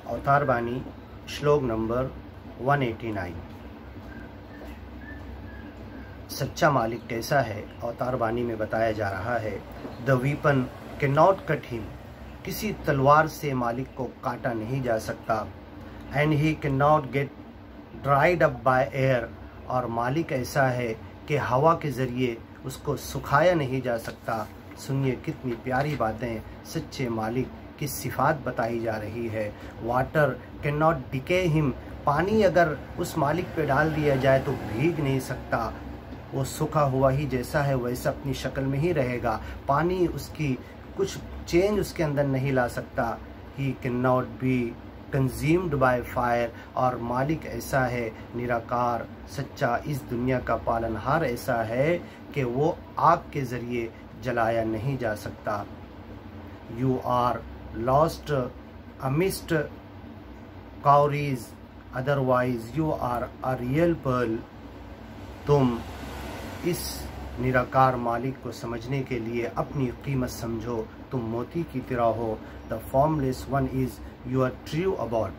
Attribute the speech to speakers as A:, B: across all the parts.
A: अवतार बानी श्लोक नंबर 189। सच्चा मालिक कैसा है? अवतार बानी में बताया जा रहा है, the weapon can not cut him, किसी तलवार से मालिक को काटा नहीं जा सकता। And he can not gate dried up by air, और मालिक ऐसा है कि हवा के ज़रिए उसको सुखाया नहीं जा सकता। सुनिए कितनी प्यारी बातें सच्चे मालिक की सिफात बताई जा रही है। Water can not decay him, पानी अगर उस मालिक पे डाल दिया जाए तो भीग नहीं सकता, वो सूखा हुआ ही जैसा है वैसा अपनी शक्ल में ही रहेगा। पानी उसकी कुछ चेंज उसके अंदर नहीं ला सकता। He can not be consumed by fire, और मालिक ऐसा है निराकार सच्चा, इस दुनिया का पालनहार ऐसा है कि वो आग के ज़रिए जलाया नहीं जा सकता। You are lost amidst cowries, otherwise you are a real pearl. तुम इस निराकार मालिक को समझने के लिए अपनी कीमत समझो, तुम मोती की तरह हो। The formless one is your true abode,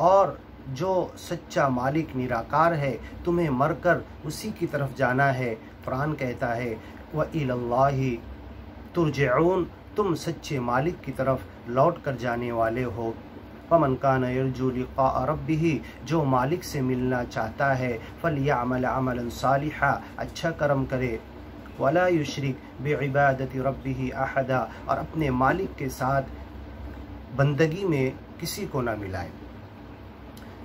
A: और जो सच्चा मालिक निराकार है तुम्हें मरकर उसी की तरफ जाना है। कुरान कहता है व इलल्लाहि तुरजऊन, तुम सच्चे मालिक की तरफ लौट कर जाने वाले हो। फमन कान यरजू लिक़ा रब्बिही, जो मालिक से मिलना चाहता है, फलयअमल अमलन सालिहा, अच्छा कर्म करे। वला युशरिक बिइबादति रब्बिही अहदा, और अपने मालिक के साथ बंदगी में किसी को न मिलाए।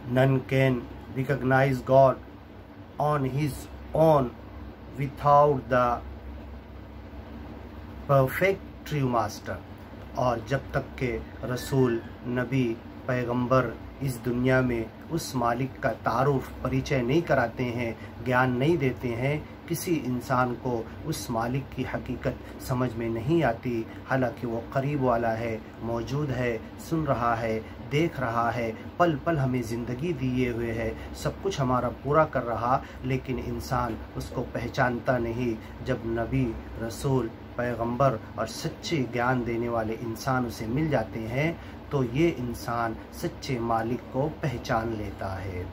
A: None can recognise God on his own without the perfect true master, और जब तक के रसूल, नबी, पैगंबर इस दुनिया में उस मालिक का तारुफ, परिचय नहीं कराते हैं, ज्ञान नहीं देते हैं, किसी इंसान को उस मालिक की हकीकत समझ में नहीं आती। हालांकि वो करीब वाला है, मौजूद है, सुन रहा है, देख रहा है, पल पल हमें ज़िंदगी दिए हुए है, सब कुछ हमारा पूरा कर रहा, लेकिन इंसान उसको पहचानता नहीं। जब नबी, रसूल, पैगंबर और सच्चे ज्ञान देने वाले इंसान उसे मिल जाते हैं तो ये इंसान सच्चे मालिक को पहचान लेता है।